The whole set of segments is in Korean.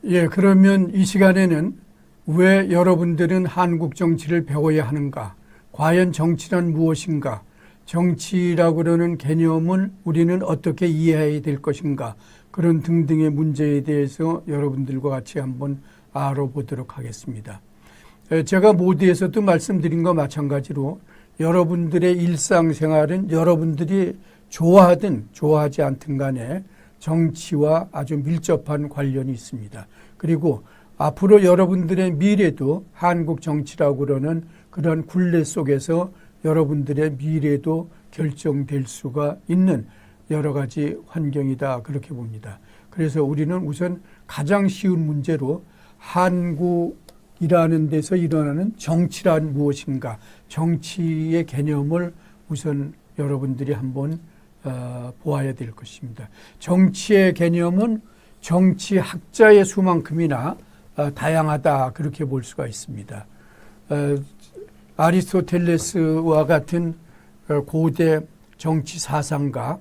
예, 그러면 이 시간에는 왜 여러분들은 한국 정치를 배워야 하는가? 과연 정치란 무엇인가? 정치라고 그러는 개념을 우리는 어떻게 이해해야 될 것인가? 그런 등등의 문제에 대해서 여러분들과 같이 한번 알아보도록 하겠습니다. 제가 모두에서도 말씀드린 것과 마찬가지로 여러분들의 일상생활은 여러분들이 좋아하든 좋아하지 않든 간에 정치와 아주 밀접한 관련이 있습니다. 그리고 앞으로 여러분들의 미래도 한국 정치라고 그러는 그런 굴레 속에서 여러분들의 미래도 결정될 수가 있는 여러 가지 환경이다, 그렇게 봅니다. 그래서 우리는 우선 가장 쉬운 문제로 한국이라는 데서 일어나는 정치란 무엇인가, 정치의 개념을 우선 여러분들이 한번 보아야 될 것입니다. 정치의 개념은 정치학자의 수만큼이나 다양하다, 그렇게 볼 수가 있습니다. 아리스토텔레스와 같은 고대 정치 사상가,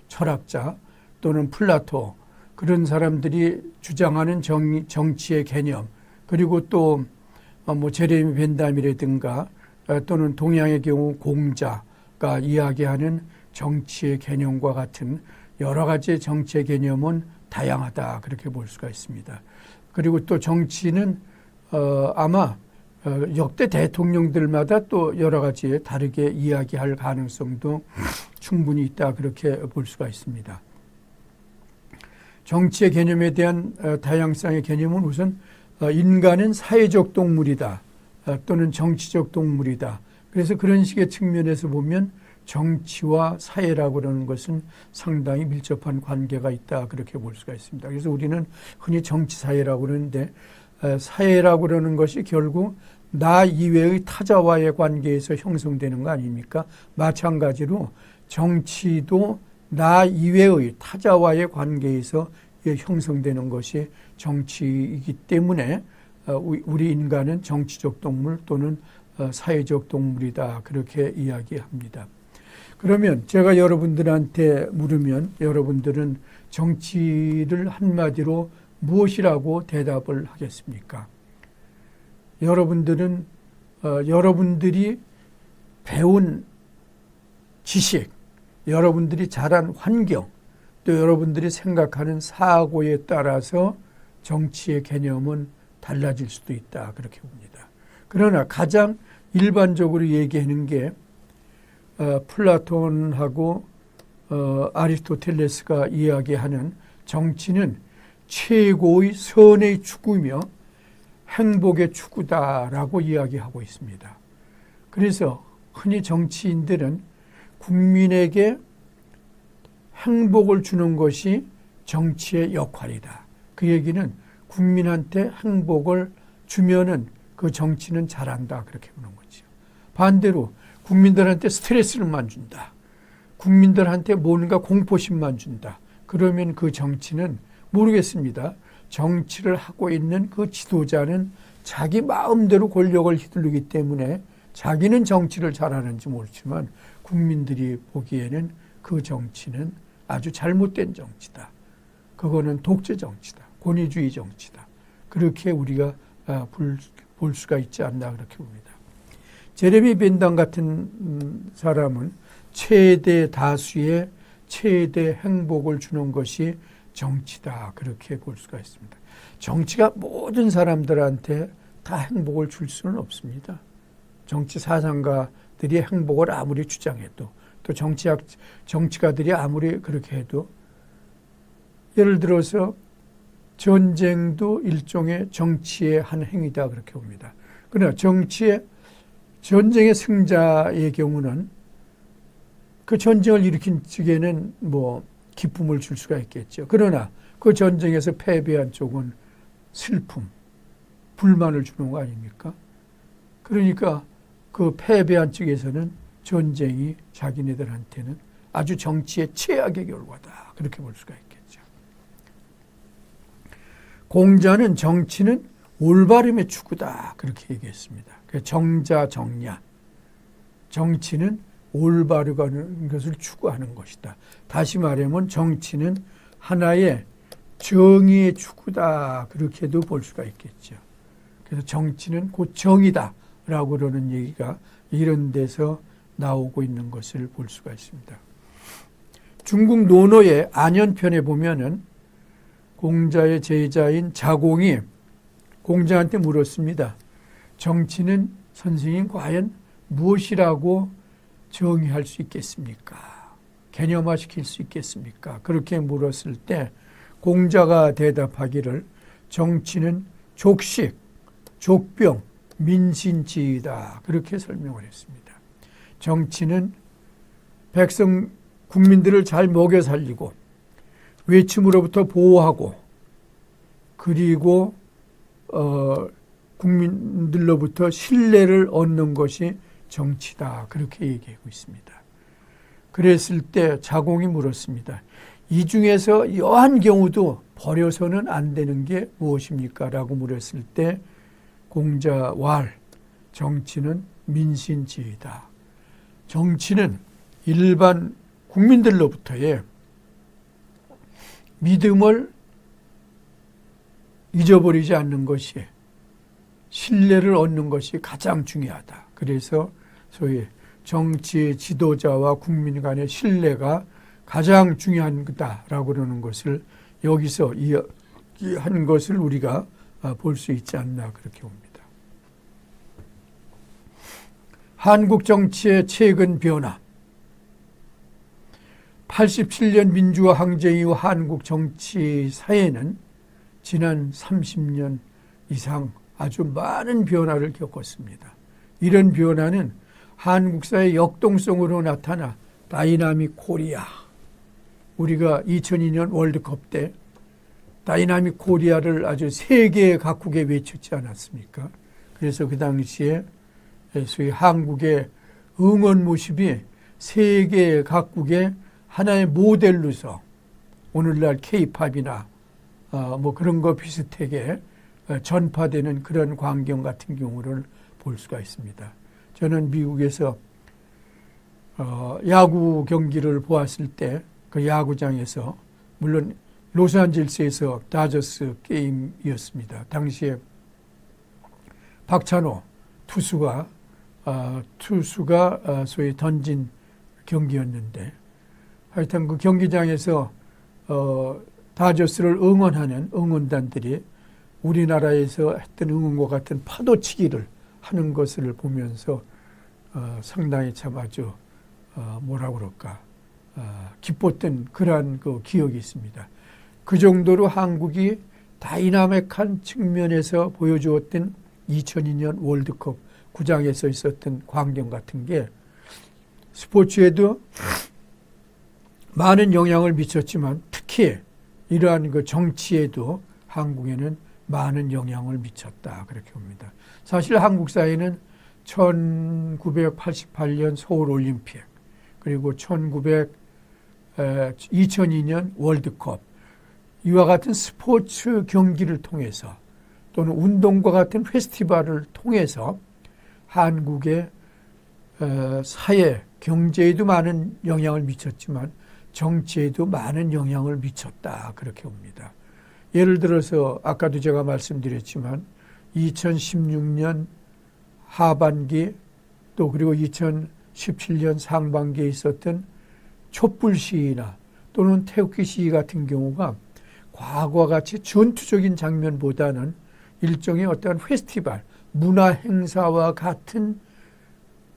철학자 또는 플라토, 그런 사람들이 주장하는 정치의 개념, 그리고 또 제레미 벤담이라든가 또는 동양의 경우 공자가 이야기하는 정치의 개념과 같은 여러 가지 정치의 개념은 다양하다, 그렇게 볼 수가 있습니다. 그리고 또 정치는 아마 역대 대통령들마다 또 여러 가지 다르게 이야기할 가능성도 충분히 있다, 그렇게 볼 수가 있습니다. 정치의 개념에 대한 다양성의 개념은 우선 인간은 사회적 동물이다 또는 정치적 동물이다. 그래서 그런 식의 측면에서 보면 정치와 사회라고 하는 것은 상당히 밀접한 관계가 있다, 그렇게 볼 수가 있습니다. 그래서 우리는 흔히 정치사회라고 그러는데 사회라고 그러는 것이 결국 나 이외의 타자와의 관계에서 형성되는 거 아닙니까? 마찬가지로 정치도 나 이외의 타자와의 관계에서 형성되는 것이 정치이기 때문에 우리 인간은 정치적 동물 또는 사회적 동물이다, 그렇게 이야기합니다. 그러면 제가 여러분들한테 물으면 여러분들은 정치를 한마디로 무엇이라고 대답을 하겠습니까? 여러분들은 여러분들이 배운 지식, 여러분들이 자란 환경, 또 여러분들이 생각하는 사고에 따라서 정치의 개념은 달라질 수도 있다, 그렇게 봅니다. 그러나 가장 일반적으로 얘기하는 게 플라톤하고 아리스토텔레스가 이야기하는 정치는 최고의 선의 추구며 행복의 추구다라고 이야기하고 있습니다. 그래서 흔히 정치인들은 국민에게 행복을 주는 것이 정치의 역할이다. 그 얘기는 국민한테 행복을 주면은 그 정치는 잘한다, 그렇게 보는 거죠. 반대로 국민들한테 스트레스를만 준다, 국민들한테 뭔가 공포심만 준다, 그러면 그 정치는 모르겠습니다. 정치를 하고 있는 그 지도자는 자기 마음대로 권력을 휘두르기 때문에 자기는 정치를 잘하는지 모르지만 국민들이 보기에는 그 정치는 아주 잘못된 정치다. 그거는 독재 정치다, 권위주의 정치다. 그렇게 우리가 볼 수가 있지 않나, 그렇게 봅니다. 제레미 벤담 같은 사람은 최대 다수의 최대 행복을 주는 것이 정치다, 그렇게 볼 수가 있습니다. 정치가 모든 사람들한테 다 행복을 줄 수는 없습니다. 정치 사상가들이 행복을 아무리 주장해도, 또 정치가들이 아무리 그렇게 해도, 예를 들어서 전쟁도 일종의 정치의 한 행위다, 그렇게 봅니다. 그러나 전쟁의 승자의 경우는 그 전쟁을 일으킨 측에는 기쁨을 줄 수가 있겠죠. 그러나 그 전쟁에서 패배한 쪽은 슬픔, 불만을 주는 거 아닙니까? 그러니까 그 패배한 측에서는 전쟁이 자기네들한테는 아주 정치의 최악의 결과다, 그렇게 볼 수가 있겠죠. 공자는 정치는 올바름의 추구다, 그렇게 얘기했습니다. 정자 정야, 정치는 올바르가는 것을 추구하는 것이다. 다시 말하면 정치는 하나의 정의의 추구다 그렇게도 볼 수가 있겠죠. 그래서 정치는 곧 정의다라고 그러는 얘기가 이런 데서 나오고 있는 것을 볼 수가 있습니다. 중국 논어의 안연편에 보면은 공자의 제자인 자공이 공자한테 물었습니다. 정치는 선생님 과연 무엇이라고 정의할 수 있겠습니까? 개념화시킬 수 있겠습니까? 그렇게 물었을 때 공자가 대답하기를 정치는 족식, 족병, 민신지이다. 그렇게 설명을 했습니다. 정치는 백성, 국민들을 잘 먹여 살리고 외침으로부터 보호하고 그리고 국민들로부터 신뢰를 얻는 것이 정치다. 그렇게 얘기하고 있습니다. 그랬을 때 자공이 물었습니다. 이 중에서 여한 경우도 버려서는 안 되는 게 무엇입니까? 라고 물었을 때 공자 왈 정치는 민신지이다. 정치는 일반 국민들로부터의 믿음을 잊어버리지 않는 것이 신뢰를 얻는 것이 가장 중요하다. 그래서 소위 정치 지도자와 국민 간의 신뢰가 가장 중요한 거다라고 그러는 것을 여기서 이야기한 것을 우리가 볼 수 있지 않나 그렇게 봅니다. 한국 정치의 최근 변화. 87년 민주화 항쟁 이후 한국 정치 사회는 지난 30년 이상 아주 많은 변화를 겪었습니다. 이런 변화는 한국 사회의 역동성으로 나타나 다이나믹 코리아, 우리가 2002년 월드컵 때 다이나믹 코리아를 아주 세계 각국에 외쳤지 않았습니까? 그래서 그 당시에 소위 한국의 응원 모습이 세계 각국의 하나의 모델로서 오늘날 K-팝이나 뭐 그런 거 비슷하게 전파되는 그런 광경 같은 경우를 볼 수가 있습니다. 저는 미국에서 야구 경기를 보았을 때 그 야구장에서 물론 로스앤젤레스에서 다저스 게임이었습니다. 당시에 박찬호 투수가 소위 던진 경기였는데 하여튼 그 경기장에서 다저스를 응원하는 응원단들이 우리나라에서 했던 응원과 같은 파도치기를 하는 것을 보면서 상당히 참 아주 뭐라 그럴까 기뻤던 그러한 그 기억이 있습니다. 그 정도로 한국이 다이나믹한 측면에서 보여주었던 2002년 월드컵 구장에서 있었던 광경 같은 게 스포츠에도 많은 영향을 미쳤지만 특히 이러한 그 정치에도 한국에는 많은 영향을 미쳤다 그렇게 봅니다. 사실 한국 사회는 1988년 서울올림픽 그리고 2002년 월드컵 이와 같은 스포츠 경기를 통해서 또는 운동과 같은 페스티벌을 통해서 한국의 사회, 경제에도 많은 영향을 미쳤지만 정치에도 많은 영향을 미쳤다 그렇게 봅니다. 예를 들어서 아까도 제가 말씀드렸지만 2016년 하반기 또 그리고 2017년 상반기에 있었던 촛불 시위나 또는 태극기 시위 같은 경우가 과거와 같이 전투적인 장면보다는 일종의 어떠한 페스티벌, 문화 행사와 같은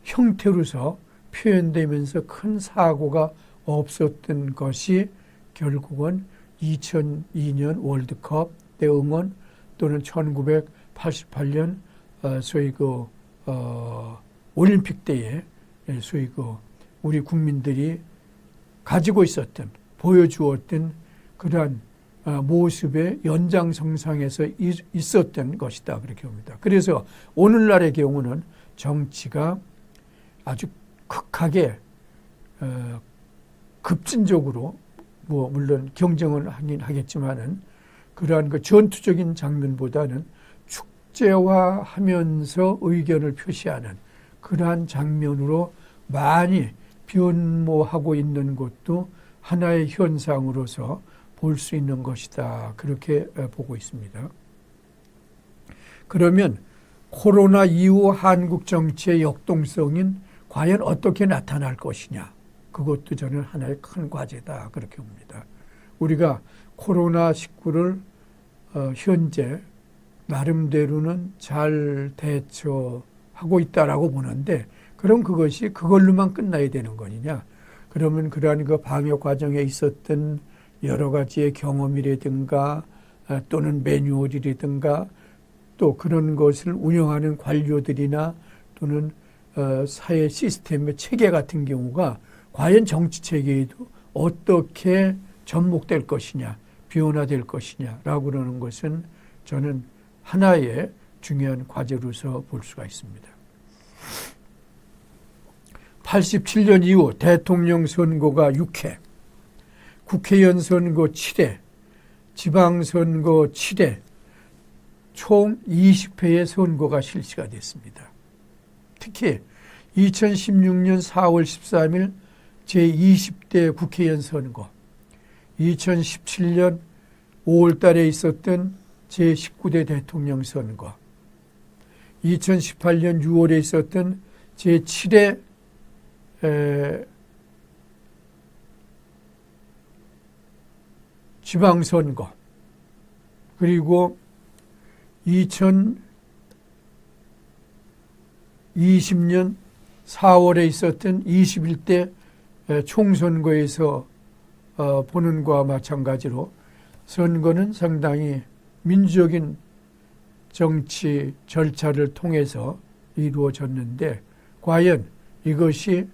형태로서 표현되면서 큰 사고가 없었던 것이 결국은 2002년 월드컵 때 응원 또는 1988년 소위 그 올림픽 때에 소위 그 우리 국민들이 가지고 있었던 보여주었던 그러한 모습의 연장선상에서 있었던 것이다 그렇게 봅니다. 그래서 오늘날의 경우는 정치가 아주 극하게 급진적으로 뭐 물론 경쟁은 하긴 하겠지만은 그러한 그 전투적인 장면보다는 축제화하면서 의견을 표시하는 그러한 장면으로 많이 변모하고 있는 것도 하나의 현상으로서 볼 수 있는 것이다. 그렇게 보고 있습니다. 그러면 코로나 이후 한국 정치의 역동성인 과연 어떻게 나타날 것이냐. 그것도 저는 하나의 큰 과제다. 그렇게 봅니다. 우리가 코로나19를 현재 나름대로는 잘 대처하고 있다라고 보는데 그럼 그것이 그걸로만 끝나야 되는 거냐. 그러면 그러한 그 방역 과정에 있었던 여러 가지의 경험이라든가 또는 매뉴얼이라든가 또 그런 것을 운영하는 관료들이나 또는 사회 시스템의 체계 같은 경우가 과연 정치 체계에도 어떻게 접목될 것이냐, 변화될 것이냐라고 그러는 것은 저는 하나의 중요한 과제로서 볼 수가 있습니다. 87년 이후 대통령 선거가 6회, 국회의원 선거 7회, 지방선거 7회, 총 20회의 선거가 실시가 됐습니다. 특히 2016년 4월 13일 제20대 국회의원 선거, 2017년 5월 달에 있었던 제19대 대통령 선거, 2018년 6월에 있었던 제7회 지방선거, 그리고 2020년 4월에 있었던 21대 총선거에서 보는 것과 마찬가지로 선거는 상당히 민주적인 정치 절차를 통해서 이루어졌는데 과연 이것이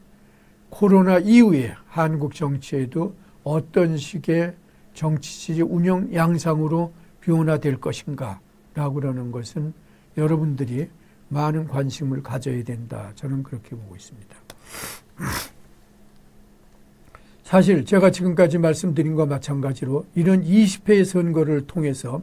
코로나 이후에 한국 정치에도 어떤 식의 정치 운영 양상으로 변화될 것인가 라고 그러는 것은 여러분들이 많은 관심을 가져야 된다. 저는 그렇게 보고 있습니다. 사실 제가 지금까지 말씀드린 것과 마찬가지로 이런 20회의 선거를 통해서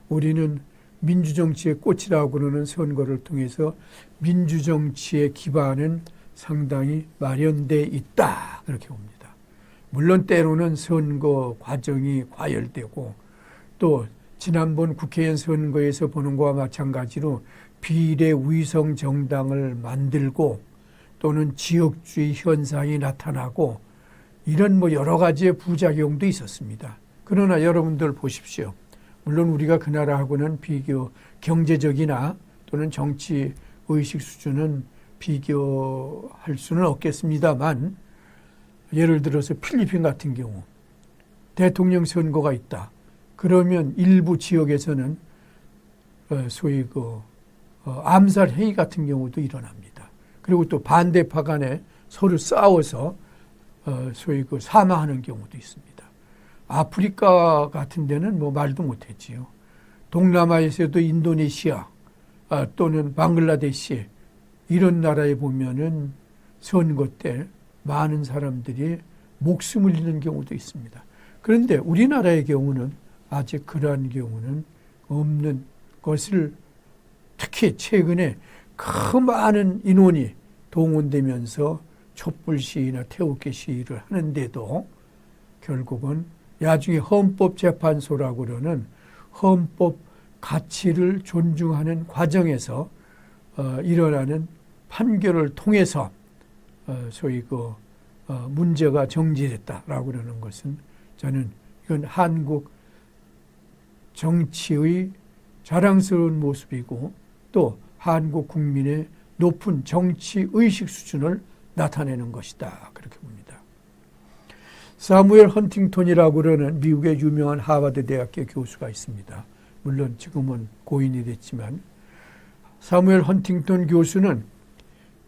우리는 민주정치의 꽃이라고 그러는 선거를 통해서 민주정치의 기반은 상당히 마련되어 있다. 그렇게 봅니다. 물론 때로는 선거 과정이 과열되고 또 지난번 국회의원 선거에서 보는 것과 마찬가지로 비례 위성 정당을 만들고 또는 지역주의 현상이 나타나고 이런 여러 가지의 부작용도 있었습니다. 그러나 여러분들 보십시오. 물론 우리가 그 나라하고는 비교 경제적이나 또는 정치 의식 수준은 비교할 수는 없겠습니다만 예를 들어서 필리핀 같은 경우 대통령 선거가 있다. 그러면 일부 지역에서는 소위 암살 행위 같은 경우도 일어납니다. 그리고 또 반대파 간에 서로 싸워서 소위 사망하는 경우도 있습니다. 아프리카 같은 데는 말도 못했지요. 동남아에서도 인도네시아 또는 방글라데시 이런 나라에 보면은 선거 때 많은 사람들이 목숨을 잃는 경우도 있습니다. 그런데 우리나라의 경우는 아직 그러한 경우는 없는 것을 특히 최근에 그 많은 인원이 동원되면서 촛불 시위나 태극기 시위를 하는데도 결국은 나중에 헌법재판소라고 그러는 헌법 가치를 존중하는 과정에서 일어나는 판결을 통해서 소위 문제가 정지됐다라고 그러는 것은 저는 이건 한국 정치의 자랑스러운 모습이고 또 한국 국민의 높은 정치 의식 수준을 나타내는 것이다. 그렇게 봅니다. 사무엘 헌팅턴이라고 그러는 미국의 유명한 하버드 대학교 교수가 있습니다. 물론 지금은 고인이 됐지만 사무엘 헌팅턴 교수는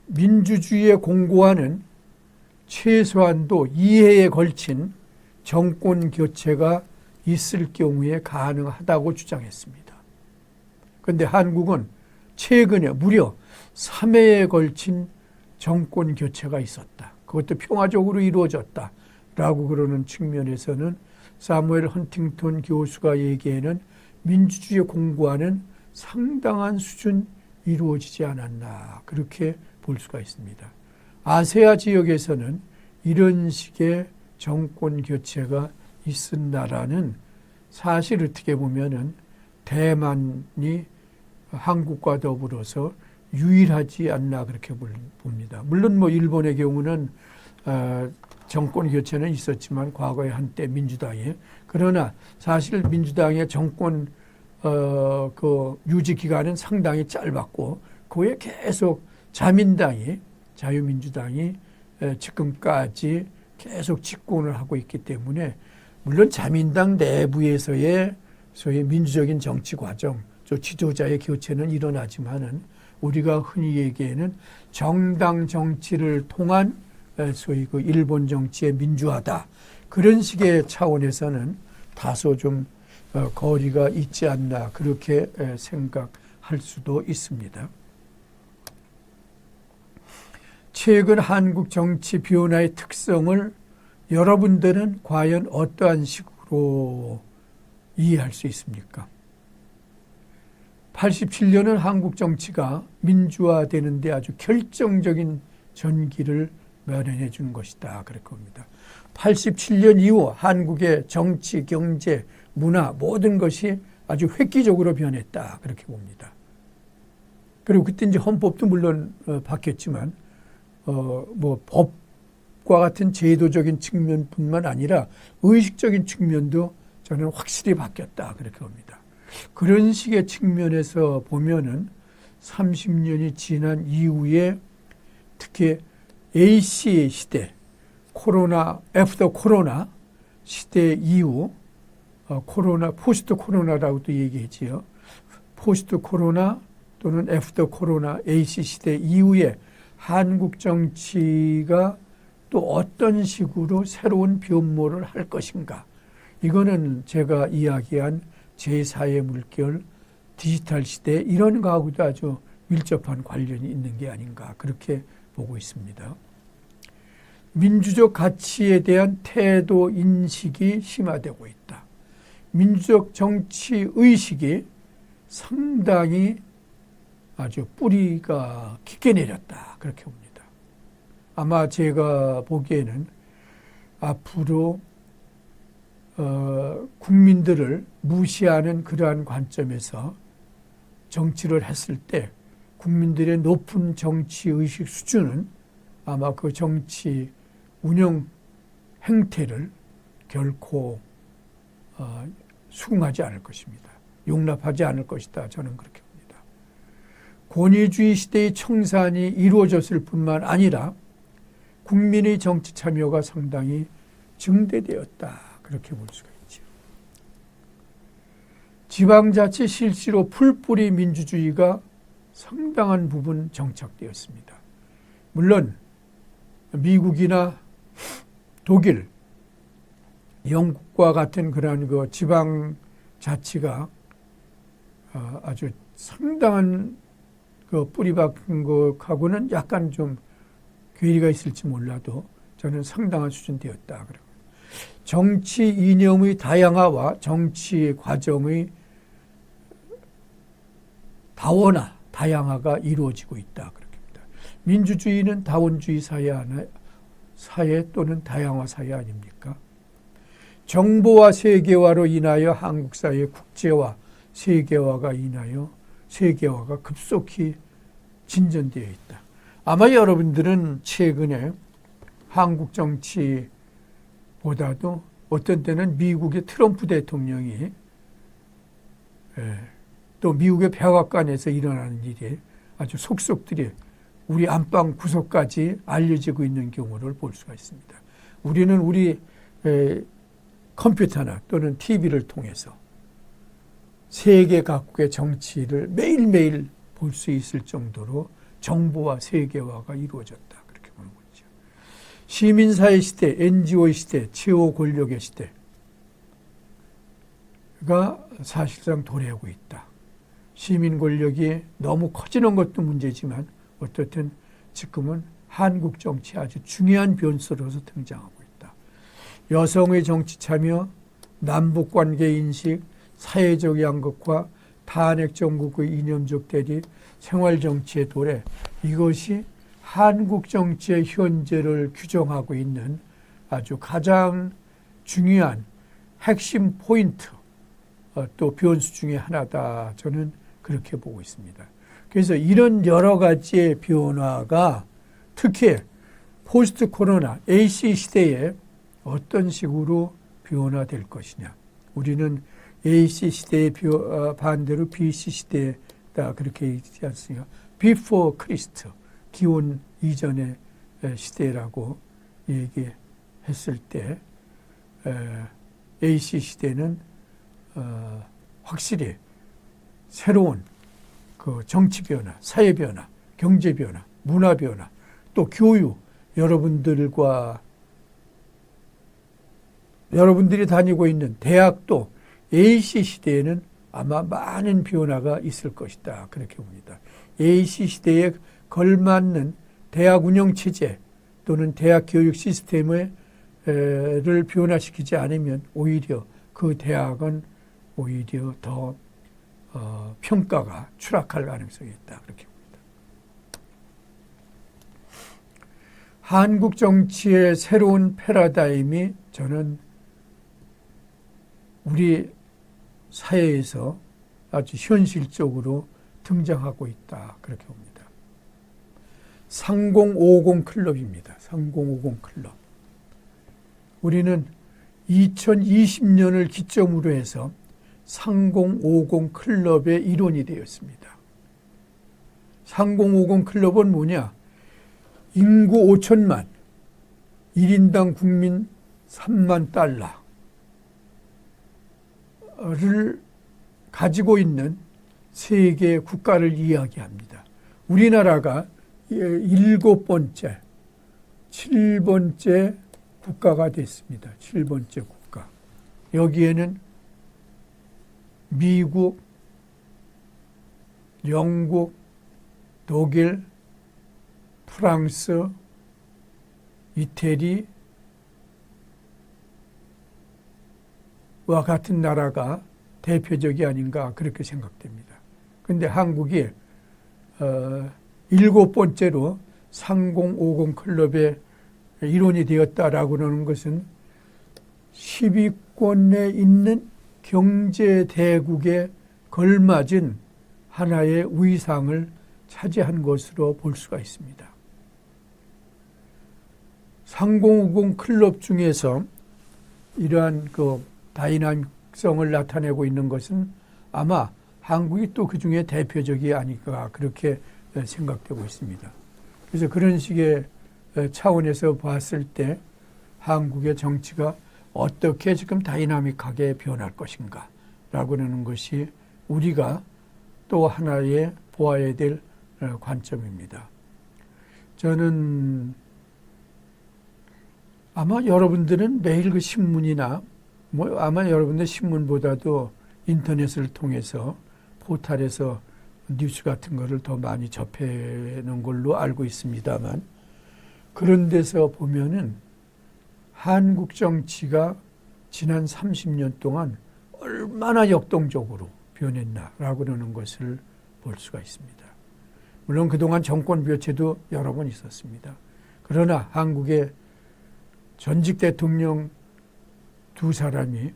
민주주의에 공고하는 최소한도 2회에 걸친 정권 교체가 있을 경우에 가능하다고 주장했습니다. 그런데 한국은 최근에 무려 3회에 걸친 정권 교체가 있었다. 그것도 평화적으로 이루어졌다라고 그러는 측면에서는 사무엘 헌팅턴 교수가 얘기에는 민주주의에 공고하는 상당한 수준 이루어지지 않았나 그렇게 볼 수가 있습니다. 아세아 지역에서는 이런 식의 정권 교체가 있은 나라는 사실 어떻게 보면은 대만이 한국과 더불어서 유일하지 않나 그렇게 봅니다. 물론 뭐 일본의 경우는 정권 교체는 있었지만 과거에 한때 민주당에, 그러나 사실 민주당의 정권 그 유지 기간은 상당히 짧았고 그에 계속 자유민주당이 지금까지 계속 집권을 하고 있기 때문에, 물론 자민당 내부에서의 소위 민주적인 정치 과정, 저 지도자의 교체는 일어나지만은 우리가 흔히 얘기하는 정당 정치를 통한 소위 그 일본 정치의 민주화다, 그런 식의 차원에서는 다소 좀 거리가 있지 않나 그렇게 생각할 수도 있습니다. 최근 한국 정치 변화의 특성을 여러분들은 과연 어떠한 식으로 이해할 수 있습니까? 87년은 한국 정치가 민주화되는 데 아주 결정적인 전기를 마련해 준 것이다, 그렇게 봅니다. 87년 이후 한국의 정치, 경제, 문화 모든 것이 아주 획기적으로 변했다, 그렇게 봅니다. 그리고 그때 이제 헌법도 물론 바뀌었지만 뭐 법과 같은 제도적인 측면뿐만 아니라 의식적인 측면도 저는 확실히 바뀌었다, 그렇게 봅니다. 그런 식의 측면에서 보면은 30년이 지난 이후에 특히 AC 시대, 애프터 코로나 시대 이후, 포스트 코로나라고도 얘기했지요. 포스트 코로나 또는 애프터 코로나 AC 시대 이후에 한국 정치가 또 어떤 식으로 새로운 변모를 할 것인가. 이거는 제가 이야기한 제4의 물결, 디지털 시대 이런 거하고도 아주 밀접한 관련이 있는 게 아닌가 그렇게 보고 있습니다. 민주적 가치에 대한 태도 인식이 심화되고 있다. 민주적 정치 의식이 상당히 아주 뿌리가 깊게 내렸다, 그렇게 봅니다. 아마 제가 보기에는 앞으로 국민들을 무시하는 그러한 관점에서 정치를 했을 때 국민들의 높은 정치 의식 수준은 아마 그 정치 운영 행태를 결코 수긍하지 않을 것입니다. 용납하지 않을 것이다, 저는 그렇게 봅니다. 권위주의 시대의 청산이 이루어졌을 뿐만 아니라 국민의 정치 참여가 상당히 증대되었다, 그렇게 볼 수가 있죠. 지방자치 실시로 풀뿌리 민주주의가 상당한 부분 정착되었습니다. 물론 미국이나 독일, 영국과 같은 그런 그 지방자치가 아주 상당한 그 뿌리 박은 것하고는 약간 좀 괴리가 있을지 몰라도 저는 상당한 수준되었다. 정치 이념의 다양화와 정치 과정의 다양화가 이루어지고 있다. 그렇게 봅니다. 민주주의는 다원주의 사회 또는 다양화 사회 아닙니까? 정보와 세계화로 인하여 한국 사회의 국제화, 세계화가 급속히 진전되어 있다. 아마 여러분들은 최근에 한국 정치보다도 어떤 때는 미국의 트럼프 대통령이 또 미국의 백악관에서 일어나는 일이 아주 속속들이 우리 안방 구석까지 알려지고 있는 경우를 볼 수가 있습니다. 우리는 우리 컴퓨터나 또는 TV를 통해서 세계 각국의 정치를 매일매일 볼 수 있을 정도로 정보와 세계화가 이루어졌다. 그렇게 보는 거죠. 시민사회 시대, NGO 시대, 최고 권력의 시대가 사실상 도래하고 있다. 시민 권력이 너무 커지는 것도 문제지만 어떻든 지금은 한국 정치 아주 중요한 변수로서 등장하고 있다. 여성의 정치 참여, 남북관계 인식, 사회적 양극화, 탄핵 정국의 이념적 대립, 생활정치의 도래, 이것이 한국 정치의 현재를 규정하고 있는 아주 가장 중요한 핵심 포인트, 또 변수 중에 하나다. 저는 그렇게 보고 있습니다. 그래서 이런 여러 가지의 변화가 특히 포스트 코로나 AC 시대에 어떤 식으로 변화될 것이냐. 우리는 AC 시대의 반대로 BC 시대다 그렇게 얘기하지 않습니까? Before Christ, 기원 이전의 시대라고 얘기했을 때 AC 시대는 확실히 새로운 그 정치 변화, 사회 변화, 경제 변화, 문화 변화, 또 교육, 여러분들이 다니고 있는 대학도 AC 시대에는 아마 많은 변화가 있을 것이다. 그렇게 봅니다. AC 시대에 걸맞는 대학 운영 체제 또는 대학 교육 시스템을 변화시키지 않으면 오히려 그 대학은 오히려 더 평가가 추락할 가능성이 있다. 그렇게 봅니다. 한국 정치의 새로운 패러다임이 저는 우리 사회에서 아주 현실적으로 등장하고 있다. 그렇게 봅니다. 3050 클럽입니다. 3050 클럽. 우리는 2020년을 기점으로 해서 3050 클럽의 일원이 되었습니다. 3050 클럽은 뭐냐? 인구 5천만, 1인당 국민 3만 달러를 가지고 있는 세계 국가를 이야기합니다. 우리나라가 7번째, 7번째 국가가 됐습니다. 7번째 국가. 여기에는 미국, 영국, 독일, 프랑스, 이태리와 같은 나라가 대표적이 아닌가 그렇게 생각됩니다. 그런데 한국이 7번째로 3050 클럽의 일원이 되었다라고 하는 것은 10위권에 있는 경제대국에 걸맞은 하나의 위상을 차지한 것으로 볼 수가 있습니다. 3050 클럽 중에서 이러한 그 다이나믹성을 나타내고 있는 것은 아마 한국이 또 그 중에 대표적이 아닐까 그렇게 생각되고 있습니다. 그래서 그런 식의 차원에서 봤을 때 한국의 정치가 어떻게 지금 다이나믹하게 변할 것인가 라고 하는 것이 우리가 또 하나의 보아야 될 관점입니다. 저는 아마 여러분들은 매일 그 신문이나 아마 여러분들 신문보다도 인터넷을 통해서 포털에서 뉴스 같은 거를 더 많이 접해놓은 걸로 알고 있습니다만 그런 데서 보면은 한국 정치가 지난 30년 동안 얼마나 역동적으로 변했나라고 하는 것을 볼 수가 있습니다. 물론 그동안 정권 교체도 여러 번 있었습니다. 그러나 한국의 전직 대통령 두 사람이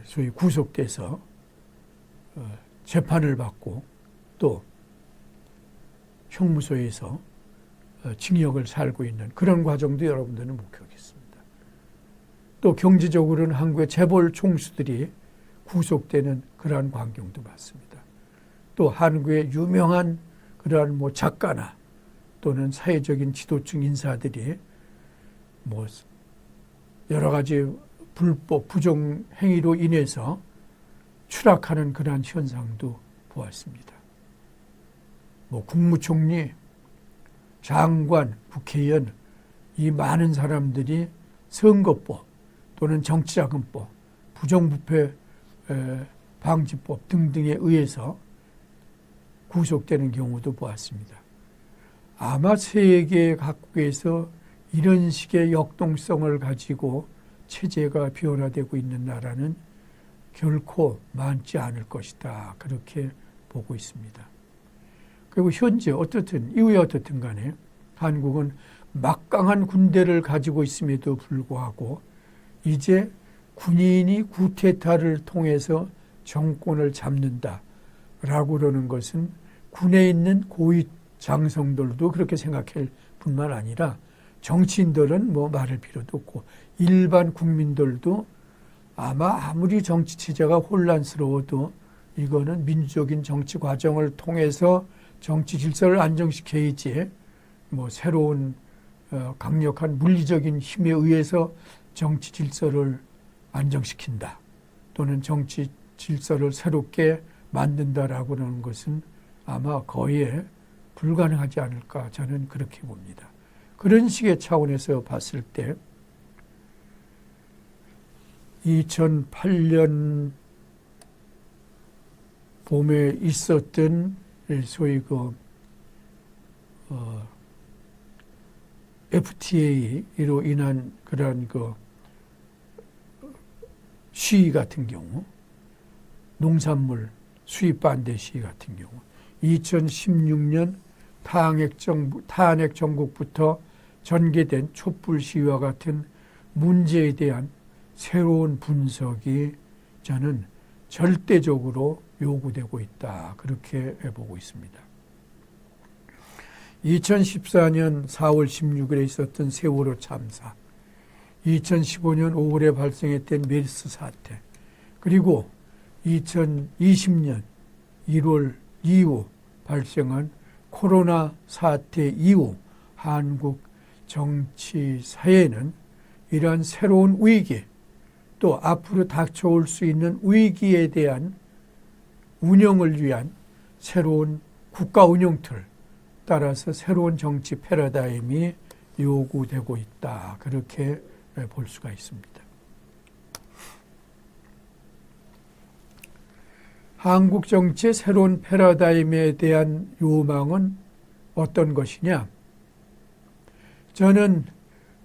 소위 구속돼서 재판을 받고 또 형무소에서 징역을 살고 있는 그런 과정도 여러분들은 목격했습니다. 또 경제적으로는 한국의 재벌 총수들이 구속되는 그러한 광경도 봤습니다. 또 한국의 유명한 그러한 작가나 또는 사회적인 지도층 인사들이 여러 가지 불법 부정 행위로 인해서 추락하는 그러한 현상도 보았습니다. 국무총리, 장관, 국회의원 이 많은 사람들이 선거법 또는 정치자금법, 부정부패 방지법 등등에 의해서 구속되는 경우도 보았습니다. 아마 세계 각국에서 이런 식의 역동성을 가지고 체제가 변화되고 있는 나라는 결코 많지 않을 것이다. 그렇게 보고 있습니다. 그리고 현재 이후에 어떻든 간에 한국은 막강한 군대를 가지고 있음에도 불구하고 이제 군인이 구테타를 통해서 정권을 잡는다라고 그러는 것은 군에 있는 고위 장성들도 그렇게 생각할 뿐만 아니라 정치인들은 뭐 말할 필요도 없고 일반 국민들도 아마 아무리 정치 체제가 혼란스러워도 이거는 민주적인 정치 과정을 통해서 정치 질서를 안정시켜야지 뭐 새로운 강력한 물리적인 힘에 의해서 정치 질서를 안정시킨다 또는 정치 질서를 새롭게 만든다라고 하는 것은 아마 거의 불가능하지 않을까 저는 그렇게 봅니다. 그런 식의 차원에서 봤을 때 2008년 봄에 있었던 소위 FTA로 인한 그러한 시위 같은 경우, 농산물 수입 반대 시위 같은 경우, 2016년 탄핵 정국부터 전개된 촛불 시위와 같은 문제에 대한 새로운 분석이 저는 절대적으로 요구되고 있다. 그렇게 보고 있습니다. 2014년 4월 16일에 있었던 세월호 참사, 2015년 5월에 발생했던 메르스 사태, 그리고 2020년 1월 이후 발생한 코로나 사태 이후 한국 정치 사회는 이러한 새로운 위기, 또 앞으로 닥쳐올 수 있는 위기에 대한 운영을 위한 새로운 국가 운영 틀, 따라서 새로운 정치 패러다임이 요구되고 있다. 그렇게 볼 수가 있습니다. 한국 정치의 새로운 패러다임에 대한 요망은 어떤 것이냐? 저는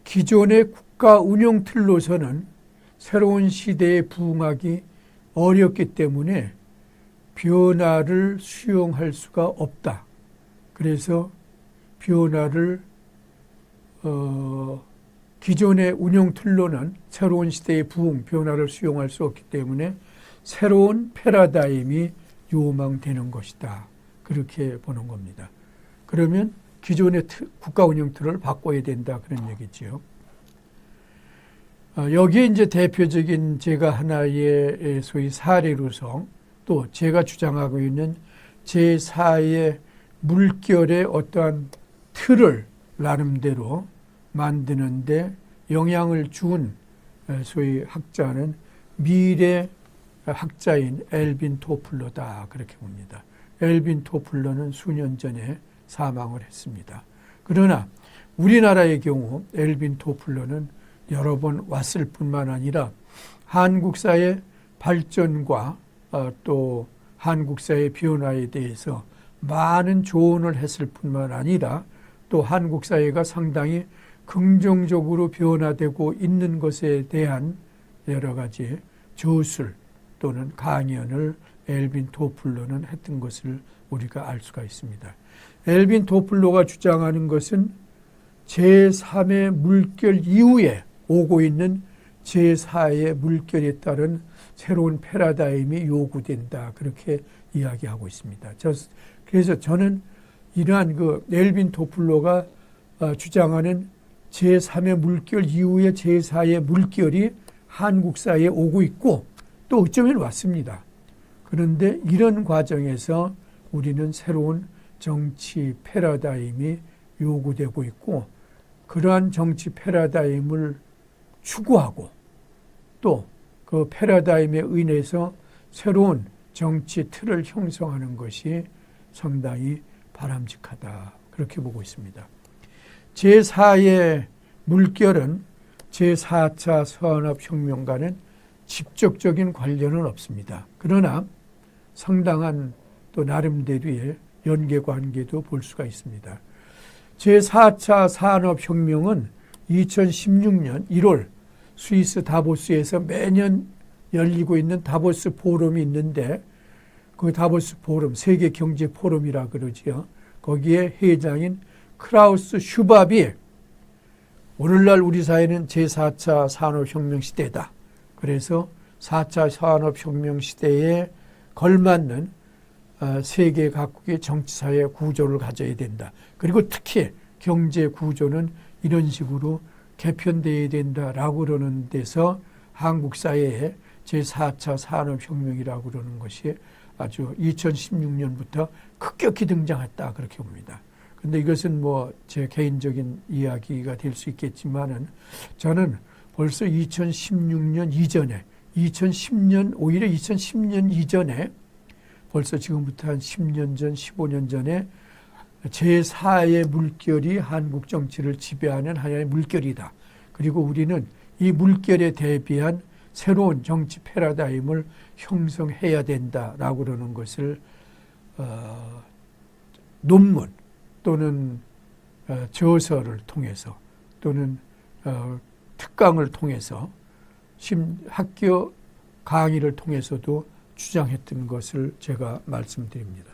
기존의 국가 운영 틀로서는 새로운 시대에 부응하기 어렵기 때문에 변화를 수용할 수가 없다. 그래서 변화를 기존의 운영 틀로는 새로운 시대의 부응, 변화를 수용할 수 없기 때문에 새로운 패러다임이 요망되는 것이다. 그렇게 보는 겁니다. 그러면 기존의 국가 운영 틀을 바꿔야 된다. 그런 얘기죠. 여기에 이제 대표적인 제가 하나의 소위 사례로서 또 제가 주장하고 있는 제4의 물결의 어떠한 틀을 나름대로 만드는데 영향을 준 소위 학자는 미래 학자인 엘빈 토플러다. 그렇게 봅니다. 엘빈 토플러는 수년 전에 사망을 했습니다. 그러나 우리나라의 경우 엘빈 토플러는 여러 번 왔을 뿐만 아니라 한국 사회 발전과 또 한국 사회 변화에 대해서 많은 조언을 했을 뿐만 아니라 또 한국 사회가 상당히 긍정적으로 변화되고 있는 것에 대한 여러 가지 저술 또는 강연을 엘빈 토플러는 했던 것을 우리가 알 수가 있습니다. 엘빈 토플러가 주장하는 것은 제3의 물결 이후에 오고 있는 제4의 물결에 따른 새로운 패러다임이 요구된다. 그렇게 이야기하고 있습니다. 그래서 저는 이러한 엘빈 토플러가 주장하는 제3의 물결 이후의 제4의 물결이 한국 사회에 오고 있고 또 어쩌면 왔습니다. 그런데 이런 과정에서 우리는 새로운 정치 패러다임이 요구되고 있고 그러한 정치 패러다임을 추구하고 또 그 패러다임에 의해서 새로운 정치 틀을 형성하는 것이 상당히 바람직하다. 그렇게 보고 있습니다. 제4의 물결은 제4차 산업혁명과는 직접적인 관련은 없습니다. 그러나 상당한 또 나름대로의 연계관계도 볼 수가 있습니다. 제4차 산업혁명은 2016년 1월 스위스 다보스에서 매년 열리고 있는 다보스 포럼이 있는데 그 다보스 포럼, 세계경제포럼이라 그러지요. 거기에 회장인 크라우스 슈밥이 오늘날 우리 사회는 제4차 산업혁명 시대다. 그래서 4차 산업혁명 시대에 걸맞는 세계 각국의 정치사회 구조를 가져야 된다. 그리고 특히 경제 구조는 이런 식으로 개편되어야 된다라고 그러는 데서 한국 사회에 제4차 산업혁명이라고 그러는 것이 아주 2016년부터 급격히 등장했다 그렇게 봅니다. 그런데 이것은 뭐 제 개인적인 이야기가 될 수 있겠지만은 저는 벌써 2016년 이전에 2010년 오히려 2010년 이전에 벌써 지금부터 한 10년 전 15년 전에 제4의 물결이 한국 정치를 지배하는 하나의 물결이다. 그리고 우리는 이 물결에 대비한 새로운 정치 패러다임을 형성해야 된다라고 그러는 것을 논문 또는 저서를 통해서 또는 특강을 통해서 학교 강의를 통해서도 주장했던 것을 제가 말씀드립니다.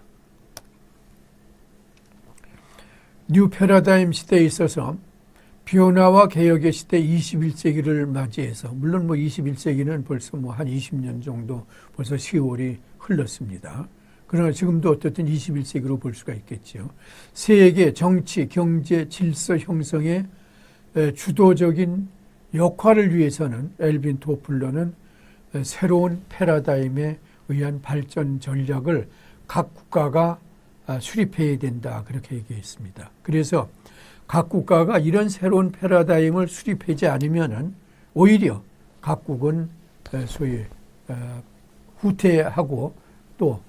뉴 패러다임 시대에 있어서 변화와 개혁의 시대 21세기를 맞이해서 물론 뭐 21세기는 벌써 뭐 한 20년 정도 벌써 10월이 흘렀습니다. 그러나 지금도 어쨌든 21세기로 볼 수가 있겠죠. 세계 정치, 경제, 질서 형성의 주도적인 역할을 위해서는 엘빈 토플러는 새로운 패러다임에 의한 발전 전략을 각 국가가 수립해야 된다 그렇게 얘기했습니다. 그래서 각 국가가 이런 새로운 패러다임을 수립하지 않으면은 오히려 각국은 소위 후퇴하고 또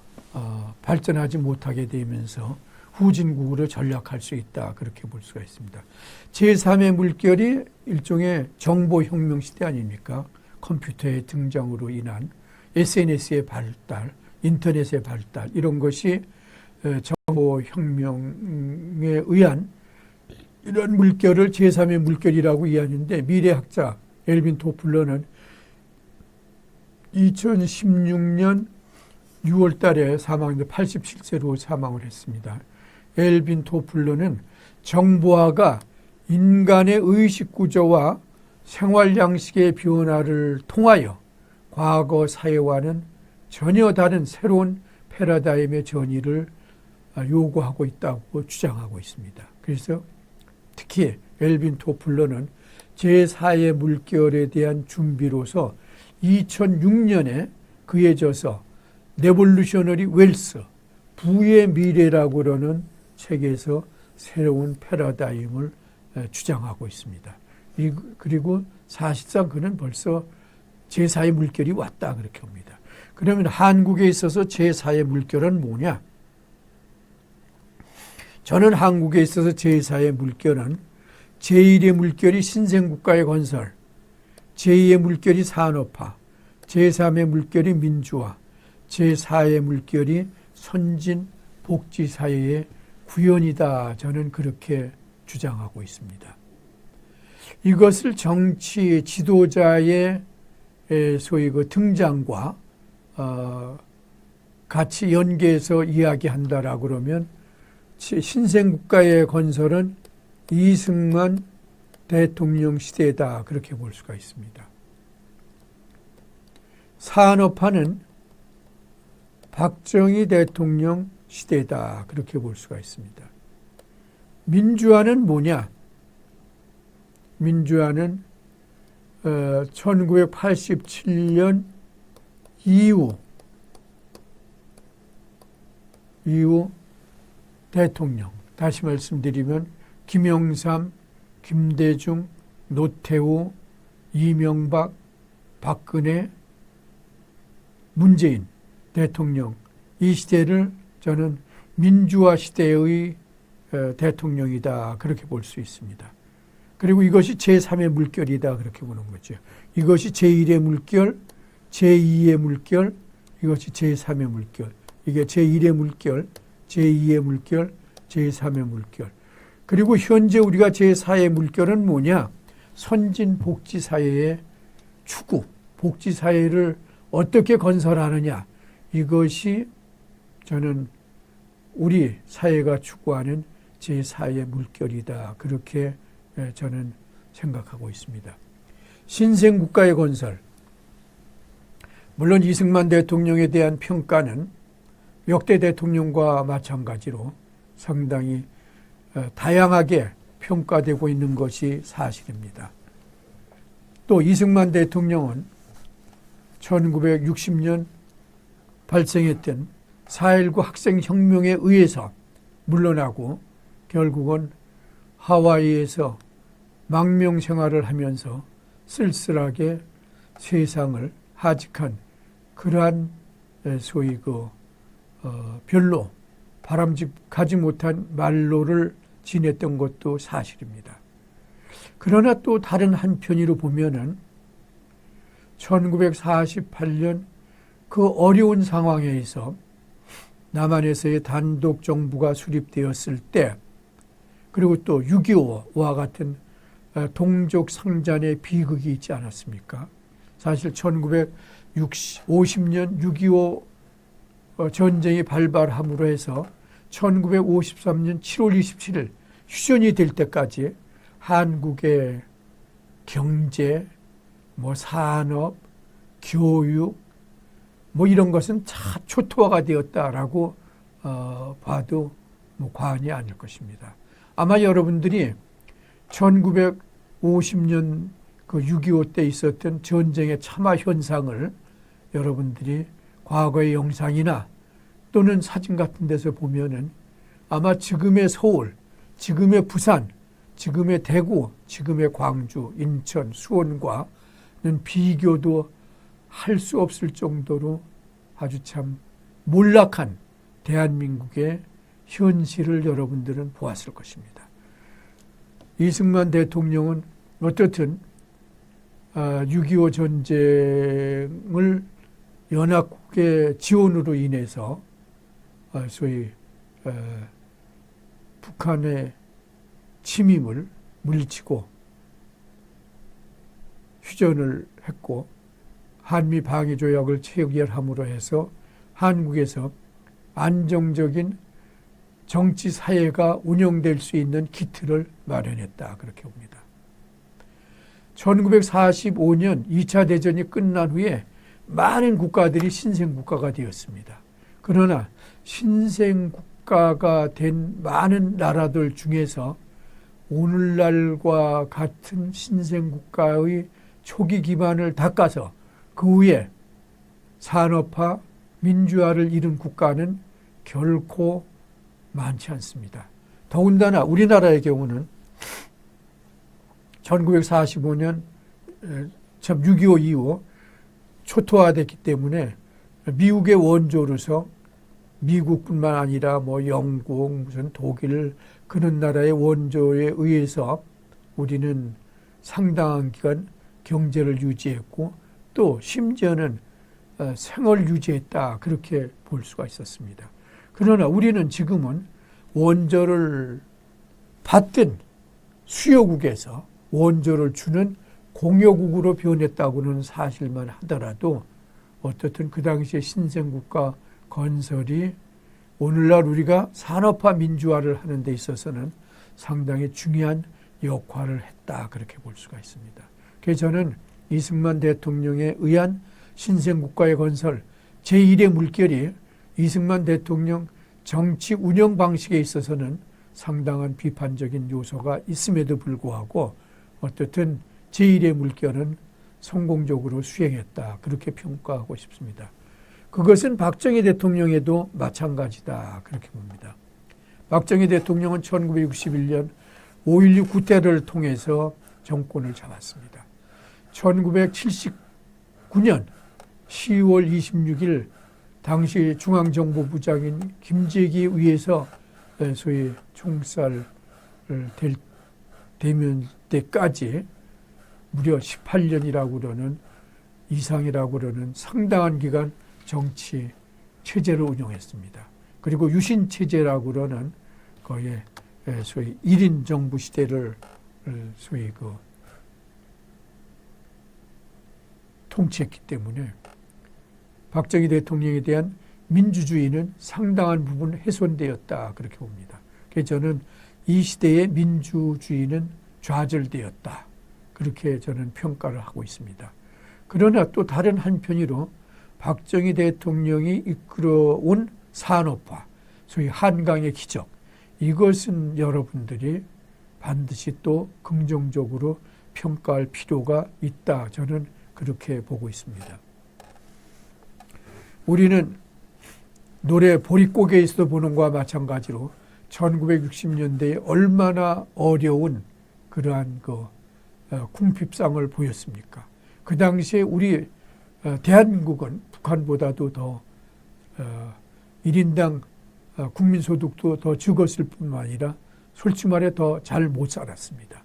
발전하지 못하게 되면서 후진국으로 전락할 수 있다 그렇게 볼 수가 있습니다. 제3의 물결이 일종의 정보혁명 시대 아닙니까? 컴퓨터의 등장으로 인한 SNS의 발달, 인터넷의 발달 이런 것이 정보혁명에 의한 이런 물결을 제3의 물결이라고 이해하는데 미래학자 엘빈 토플러는 2016년 6월 달에 사망했는데 87세로 사망을 했습니다. 엘빈 토플러는 정보화가 인간의 의식 구조와 생활 양식의 변화를 통하여 과거 사회와는 전혀 다른 새로운 패러다임의 전이를 요구하고 있다고 주장하고 있습니다. 그래서 특히 엘빈 토플러는 제4의 물결에 대한 준비로서 2006년에 그에 져서 레볼루셔너리 웰스, 부의 미래라고 그러는 책에서 새로운 패러다임을 주장하고 있습니다. 그리고 사실상 그는 벌써 제4의 물결이 왔다 그렇게 봅니다. 그러면 한국에 있어서 제4의 물결은 뭐냐? 저는 한국에 있어서 제4의 물결은 제1의 물결이 신생국가의 건설, 제2의 물결이 산업화, 제3의 물결이 민주화, 제4의 물결이 선진 복지사회의 구현이다. 저는 그렇게 주장하고 있습니다. 이것을 정치 지도자의 소위 그 등장과 같이 연계해서 이야기한다라고 그러면 신생국가의 건설은 이승만 대통령 시대다 그렇게 볼 수가 있습니다. 산업화는 박정희 대통령 시대다 그렇게 볼 수가 있습니다. 민주화는 뭐냐? 민주화는 1987년 이후 대통령, 다시 말씀드리면 김영삼, 김대중, 노태우, 이명박, 박근혜, 문재인 대통령 이 시대를 저는 민주화 시대의 대통령이다 그렇게 볼 수 있습니다. 그리고 이것이 제3의 물결이다 그렇게 보는 거죠. 이것이 제1의 물결, 제2의 물결, 이것이 제3의 물결. 이게 제1의 물결, 제2의 물결, 제3의 물결. 그리고 현재 우리가 제4의 물결은 뭐냐? 선진 복지사회의 추구, 복지사회를 어떻게 건설하느냐. 이것이 저는 우리 사회가 추구하는 제4의 물결이다. 그렇게 저는 생각하고 있습니다. 신생국가의 건설, 물론 이승만 대통령에 대한 평가는 역대 대통령과 마찬가지로 상당히 다양하게 평가되고 있는 것이 사실입니다. 또 이승만 대통령은 1960년 발생했던 4.19 학생혁명에 의해서 물러나고 결국은 하와이에서 망명 생활을 하면서 쓸쓸하게 세상을 하직한 그러한 소위 별로 바람직하지 못한 말로를 지냈던 것도 사실입니다. 그러나 또 다른 한편으로 보면은 1948년 그 어려운 상황에서 남한에서의 단독 정부가 수립되었을 때, 그리고 또 6.25와 같은 동족 상잔의 비극이 있지 않았습니까? 사실 1950년 6.25 전쟁이 발발함으로 해서 1953년 7월 27일 휴전이 될 때까지 한국의 경제, 산업, 교육, 이런 것은 다 초토화가 되었다라고 봐도 과언이 아닐 것입니다. 아마 여러분들이 1950년 그 6.25 때 있었던 전쟁의 참화 현상을 여러분들이 과거의 영상이나 또는 사진 같은 데서 보면은 아마 지금의 서울, 지금의 부산, 지금의 대구, 지금의 광주, 인천, 수원과는 비교도 할 수 없을 정도로 아주 참 몰락한 대한민국의 현실을 여러분들은 보았을 것입니다. 이승만 대통령은 어떻든 6.25 전쟁을 연합국의 지원으로 인해서 소위 북한의 침입을 물리치고 휴전을 했고 한미 방위 조약을 체결함으로 해서 한국에서 안정적인 정치 사회가 운영될 수 있는 기틀을 마련했다, 그렇게 봅니다. 1945년 2차 대전이 끝난 후에 많은 국가들이 신생국가가 되었습니다. 그러나 신생국가가 된 많은 나라들 중에서 오늘날과 같은 신생국가의 초기 기반을 닦아서 그 후에 산업화, 민주화를 이룬 국가는 결코 많지 않습니다. 더군다나 우리나라의 경우는 1945년 6.25 이후 초토화됐기 때문에 미국의 원조로서 미국뿐만 아니라 영국, 무슨 독일 그런 나라의 원조에 의해서 우리는 상당한 기간 경제를 유지했고 또 심지어는 생을 유지했다, 그렇게 볼 수가 있었습니다. 그러나 우리는 지금은 원조를 받던 수요국에서 원조를 주는 공여국으로 변했다고는 사실만 하더라도 어떻든 그 당시에 신생국가 건설이 오늘날 우리가 산업화 민주화를 하는 데 있어서는 상당히 중요한 역할을 했다, 그렇게 볼 수가 있습니다. 그래서 저는 이승만 대통령에 의한 신생국가의 건설 제1의 물결이 이승만 대통령 정치 운영 방식에 있어서는 상당한 비판적인 요소가 있음에도 불구하고 어떻든 제1의 물결은 성공적으로 수행했다, 그렇게 평가하고 싶습니다. 그것은 박정희 대통령에도 마찬가지다, 그렇게 봅니다. 박정희 대통령은 1961년 5.16 구태를 통해서 정권을 잡았습니다. 1979년 10월 26일 당시 중앙정보부장인 김재기에 의해서 소위 총살을 되면 때까지 무려 18년이라고 그러는 이상이라고 그러는 상당한 기간 정치 체제를 운영했습니다. 그리고 유신 체제라고 그러는 거의 소위 1인 정부 시대를 소위 통치했기 때문에 박정희 대통령에 대한 민주주의는 상당한 부분 훼손되었다, 그렇게 봅니다. 그래서 저는 이 시대의 민주주의는 좌절되었다, 그렇게 저는 평가를 하고 있습니다. 그러나 또 다른 한편으로 박정희 대통령이 이끌어온 산업화, 소위 한강의 기적, 이것은 여러분들이 반드시 또 긍정적으로 평가할 필요가 있다. 저는 그렇게 보고 있습니다. 우리는 노래 보릿고개에서 보는 것과 마찬가지로 1960년대에 얼마나 어려운 그러한 궁핍상을 보였습니까? 그 당시에 우리 대한민국은 북한보다도 더 1인당 국민소득도 더 적었을 뿐만 아니라 솔직히 말해 더 잘 못 살았습니다.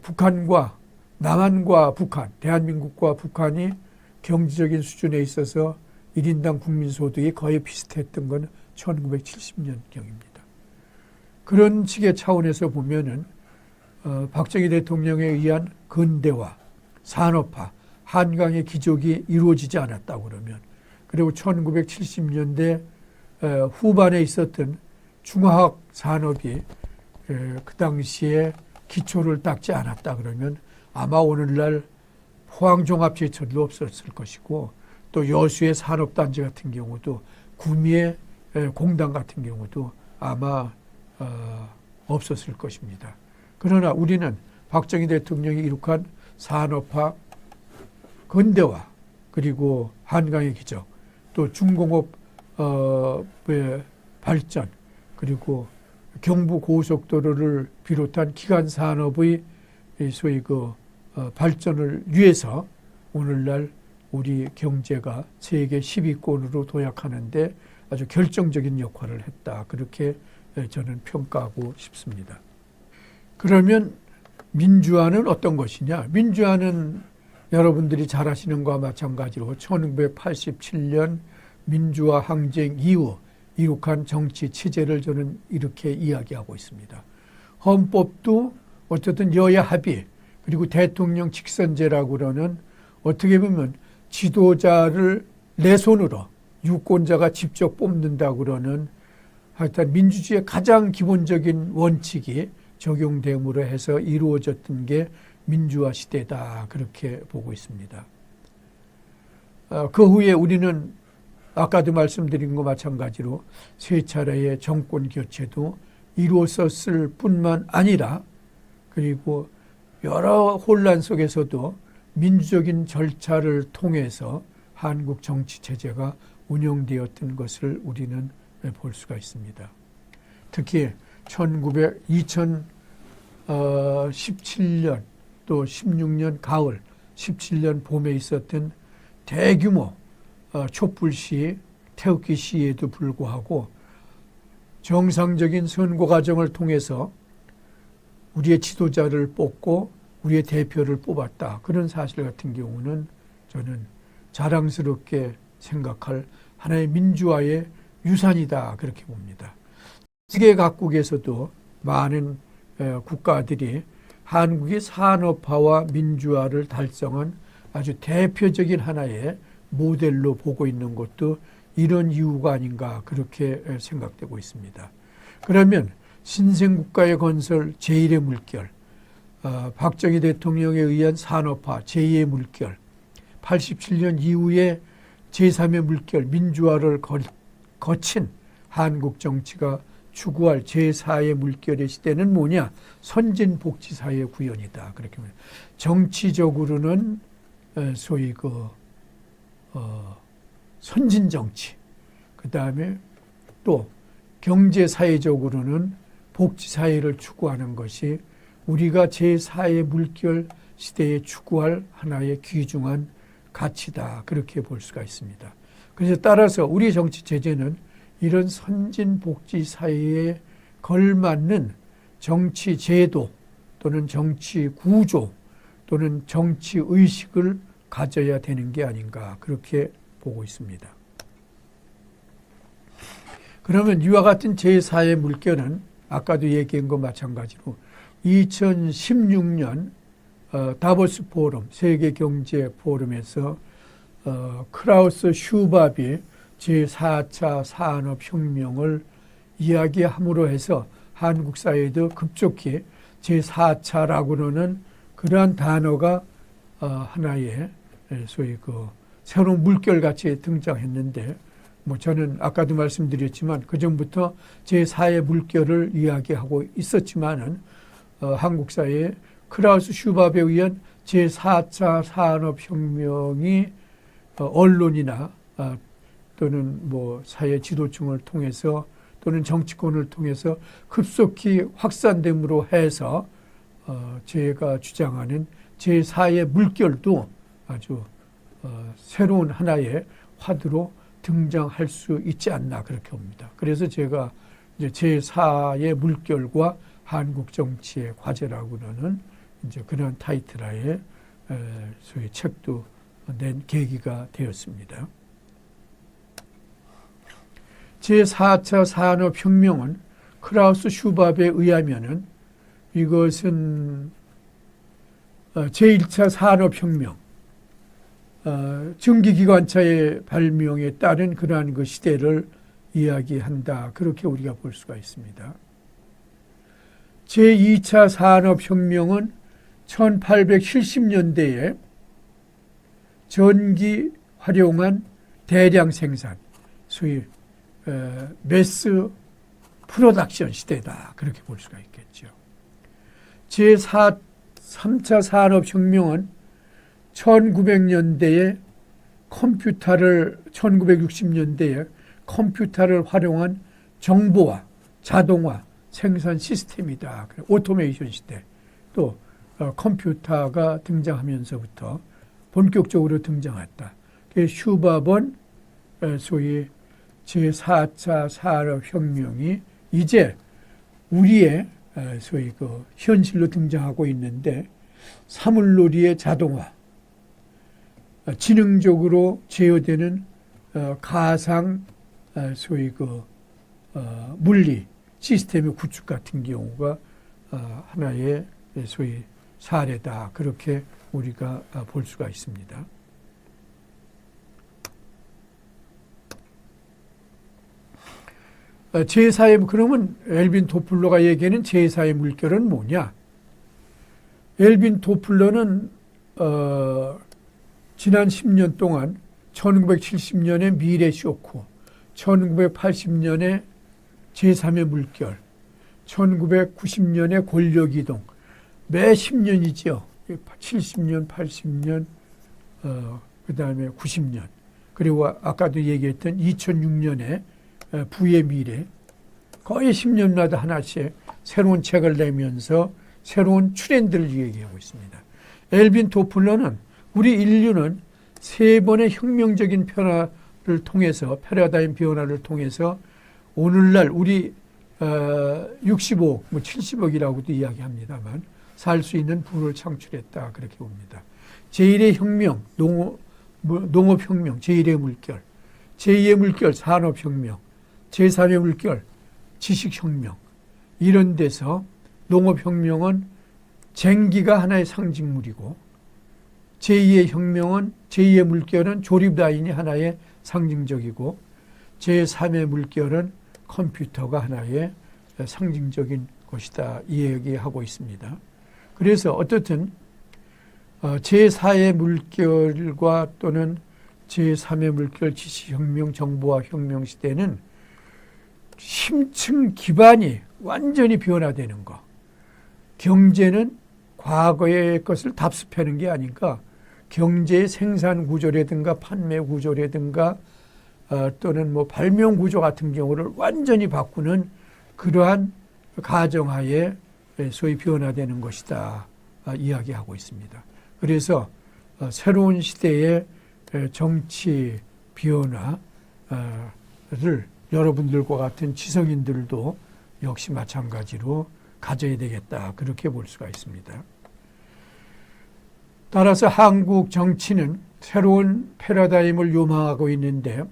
북한과 남한과 북한, 대한민국과 북한이 경제적인 수준에 있어서 1인당 국민소득이 거의 비슷했던 건 1970년경입니다. 그런 식의 차원에서 보면은 박정희 대통령에 의한 근대화, 산업화, 한강의 기적이 이루어지지 않았다고 그러면, 그리고 1970년대 후반에 있었던 중화학 산업이 그 당시에 기초를 닦지 않았다 그러면 아마 오늘날 포항종합제철도 없었을 것이고, 또 여수의 산업단지 같은 경우도, 구미의 공단 같은 경우도 아마 없었을 것입니다. 그러나 우리는 박정희 대통령이 이룩한 산업화, 근대화, 그리고 한강의 기적, 또 중공업의 발전, 그리고 경부 고속도로를 비롯한 기간 산업의 소위 발전을 위해서 오늘날 우리 경제가 세계 10위권으로 도약하는데 아주 결정적인 역할을 했다. 그렇게 저는 평가하고 싶습니다. 그러면 민주화는 어떤 것이냐? 민주화는 여러분들이 잘 아시는 것과 마찬가지로 1987년 민주화 항쟁 이후 이룩한 정치 체제를 저는 이렇게 이야기하고 있습니다. 헌법도 어쨌든 여야 합의, 그리고 대통령 직선제라고 그러는, 어떻게 보면 지도자를 내 손으로 유권자가 직접 뽑는다고 그러는, 하여튼 민주주의의 가장 기본적인 원칙이 적용됨으로 해서 이루어졌던 게 민주화 시대다. 그렇게 보고 있습니다. 그 후에 우리는 아까도 말씀드린 것 마찬가지로 세 차례의 정권 교체도 이루었을 뿐만 아니라, 그리고 여러 혼란 속에서도 민주적인 절차를 통해서 한국 정치 체제가 운영되었던 것을 우리는 볼 수가 있습니다. 특히 2017년 또 16년 가을, 17년 봄에 있었던 대규모 촛불 시위, 태극기 시위에도 불구하고 정상적인 선거 과정을 통해서 우리의 지도자를 뽑고 우리의 대표를 뽑았다. 그런 사실 같은 경우는 저는 자랑스럽게 생각할 하나의 민주화의 유산이다. 그렇게 봅니다. 세계 각국에서도 많은 국가들이 한국의 산업화와 민주화를 달성한 아주 대표적인 하나의 모델로 보고 있는 것도 이런 이유가 아닌가 그렇게 생각되고 있습니다. 그러면 신생국가의 건설 제1의 물결, 박정희 대통령에 의한 산업화 제2의 물결, 87년 이후에 제3의 물결 민주화를 거친 한국 정치가 추구할 제4의 물결의 시대는 뭐냐? 선진복지사회 구현이다. 그렇게 말합니다. 정치적으로는 소위 선진정치, 그 다음에 또 경제사회적으로는 복지사회를 추구하는 것이 우리가 제4의 물결 시대에 추구할 하나의 귀중한 가치다. 그렇게 볼 수가 있습니다. 그래서 따라서 우리 정치체제는 이런 선진복지사회에 걸맞는 정치제도 또는 정치구조 또는 정치의식을 가져야 되는 게 아닌가 그렇게 보고 있습니다. 그러면 이와 같은 제4의 물결은 아까도 얘기한 것 마찬가지로 2016년 다보스 포럼, 세계경제포럼에서 크라우스 슈밥이 제4차 산업혁명을 이야기함으로 해서 한국 사회에도 급속히 제4차라고는 그러한 단어가 하나의 소위 새로운 물결같이 등장했는데 뭐 저는 아까도 말씀드렸지만 그전부터 제4의 물결을 이야기하고 있었지만은 한국사회에 크라우스 슈밥에 의한 제4차 산업혁명이 언론이나 또는 뭐 사회 지도층을 통해서 또는 정치권을 통해서 급속히 확산됨으로 해서 제가 주장하는 제4의 물결도 아주 새로운 하나의 화두로 등장할 수 있지 않나 그렇게 봅니다. 그래서 제가 이제 제4의 물결과 한국 정치의 과제라고는 이제 그런 타이틀하에 소위 책도 낸 계기가 되었습니다. 제4차 산업혁명은 크라우스 슈밥에 의하면은 이것은 제1차 산업혁명, 전기기관차의 발명에 따른 그러한 그 시대를 이야기한다. 그렇게 우리가 볼 수가 있습니다. 제2차 산업혁명은 1870년대에 전기 활용한 대량 생산, 소위 매스 프로덕션 시대다. 그렇게 볼 수가 있겠죠. 제3차 산업혁명은 1900년대에 1960년대에 컴퓨터를 활용한 정보화, 자동화, 생산 시스템이다. 오토메이션 시대. 또 컴퓨터가 등장하면서부터 본격적으로 등장했다. 슈밥은 소위 제4차 산업혁명이 이제 우리의 소위 그 현실로 등장하고 있는데 사물놀이의 자동화, 지능적으로 제어되는 가상 소위 그 물리 시스템의 구축 같은 경우가 하나의 소위 사례다. 그렇게 우리가 볼 수가 있습니다. 제4의 그러면 엘빈 도플러가 얘기하는 제4의 물결은 뭐냐? 엘빈 도플러는 지난 10년 동안 1970년에 미래 쇼크, 1980년에 제3의 물결, 1990년에 권력이동, 매 10년이죠. 70년, 80년, 그 다음에 90년. 그리고 아까도 얘기했던 2006년에 부의 미래. 거의 10년마다 하나씩 새로운 책을 내면서 새로운 트렌드를 얘기하고 있습니다. 엘빈 도플러는 우리 인류는 세 번의 혁명적인 변화를 통해서, 패러다임 변화를 통해서 오늘날 우리 60억, 70억이라고도 이야기합니다만 살 수 있는 부를 창출했다. 그렇게 봅니다. 제1의 혁명, 농업혁명, 제1의 물결, 제2의 물결, 산업혁명, 제3의 물결, 지식혁명. 이런 데서 농업혁명은 쟁기가 하나의 상징물이고 제2의 혁명은, 제2의 물결은 조립라인이 하나의 상징적이고 제3의 물결은 컴퓨터가 하나의 상징적인 것이다. 이 얘기하고 있습니다. 그래서 어떻든 제4의 물결과 또는 제3의 물결, 지식혁명, 정보화혁명 시대는 심층 기반이 완전히 변화되는 거. 경제는 과거의 것을 답습하는 게 아닌가. 경제의 생산 구조라든가 판매 구조라든가 또는 뭐 발명 구조 같은 경우를 완전히 바꾸는 그러한 가정하에 소위 변화되는 것이다. 이야기하고 있습니다. 그래서 새로운 시대의 정치 변화를 여러분들과 같은 지성인들도 역시 마찬가지로 가져야 되겠다. 그렇게 볼 수가 있습니다. 따라서 한국 정치는 새로운 패러다임을 요망하고 있는데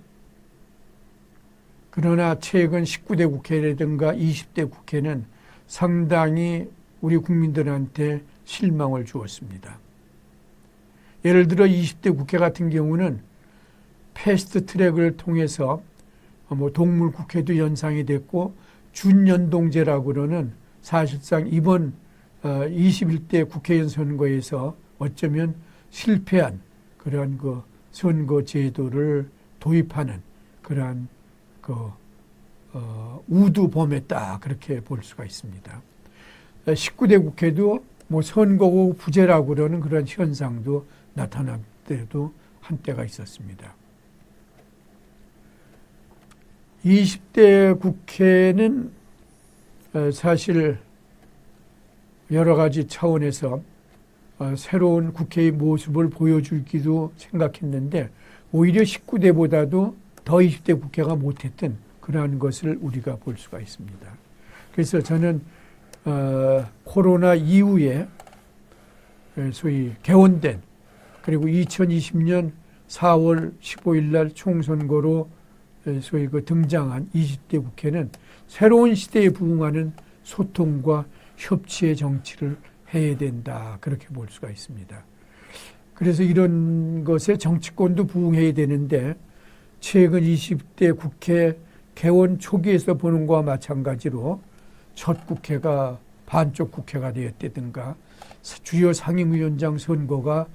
그러나 최근 19대 국회라든가 20대 국회는 상당히 우리 국민들한테 실망을 주었습니다. 예를 들어 20대 국회 같은 경우는 패스트 트랙을 통해서 동물 국회도 연상이 됐고 준연동제라고 그러는 사실상 이번 21대 국회의원 선거에서 어쩌면 실패한 그러한 그 선거 제도를 도입하는 그러한 우두 범했다 그렇게 볼 수가 있습니다. 19대 국회도 뭐 선거구 부재라고 그러는 그런 현상도 나타날 때도 한때가 있었습니다. 20대 국회는 사실 여러 가지 차원에서 새로운 국회의 모습을 보여주기도 생각했는데 오히려 19대보다도 더 20대 국회가 못했던 그러한 것을 우리가 볼 수가 있습니다. 그래서 저는 코로나 이후에 소위 개원된 그리고 2020년 4월 15일 날 총선거로 소위 등장한 20대 국회는 새로운 시대에 부응하는 소통과 협치의 정치를 해야 된다 그렇게 볼 수가 있습니다. 그래서 이런 것에 정치권도 부응해야 되는데 최근 20대 국회 개원 초기에서 보는 것과 마찬가지로 첫 국회가 반쪽 국회가 되었다든가 주요 상임위원장 선거가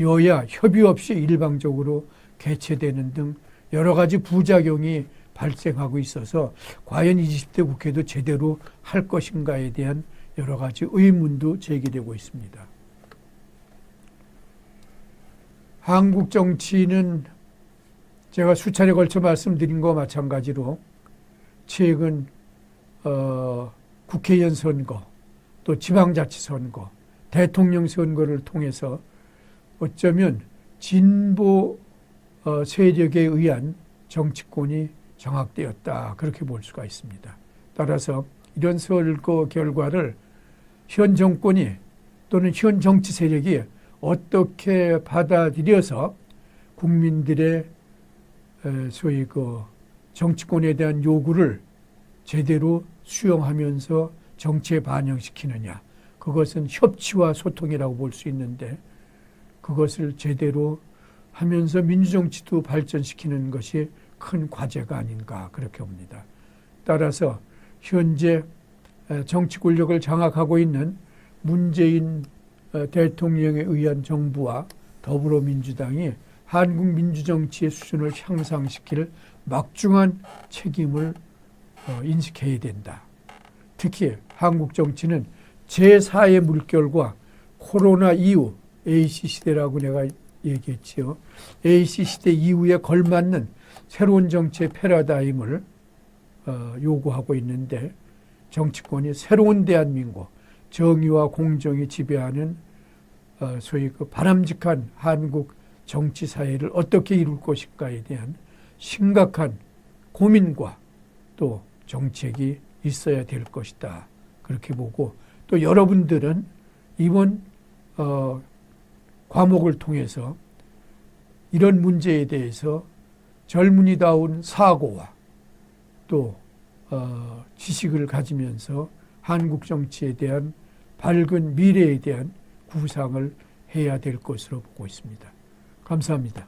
여야 협의 없이 일방적으로 개최되는 등 여러 가지 부작용이 발생하고 있어서 과연 20대 국회도 제대로 할 것인가에 대한 여러 가지 의문도 제기되고 있습니다. 한국 정치는 제가 수차례 걸쳐 말씀드린 것과 마찬가지로 최근 국회의원 선거, 또 지방자치선거, 대통령 선거를 통해서 어쩌면 진보 세력에 의한 정치권이 장악되었다 그렇게 볼 수가 있습니다. 따라서 이런 선거 결과를 현 정권이 또는 현 정치 세력이 어떻게 받아들여서 국민들의 소위 정치권에 대한 요구를 제대로 수용하면서 정치에 반영시키느냐, 그것은 협치와 소통이라고 볼 수 있는데 그것을 제대로 하면서 민주정치도 발전시키는 것이 큰 과제가 아닌가 그렇게 봅니다. 따라서 현재 정치 권력을 장악하고 있는 문재인 대통령에 의한 정부와 더불어민주당이 한국 민주정치의 수준을 향상시킬 막중한 책임을 인식해야 된다. 특히 한국 정치는 제4의 물결과 코로나 이후 AC 시대라고 내가 얘기했지요. AC 시대 이후에 걸맞는 새로운 정치의 패러다임을 요구하고 있는데 정치권이 새로운 대한민국, 정의와 공정이 지배하는 소위 바람직한 한국 정치 사회를 어떻게 이룰 것인가에 대한 심각한 고민과 또 정책이 있어야 될 것이다. 그렇게 보고 또 여러분들은 이번 과목을 통해서 이런 문제에 대해서 젊은이다운 사고와 또 지식을 가지면서 한국 정치에 대한 밝은 미래에 대한 구상을 해야 될 것으로 보고 있습니다. 감사합니다.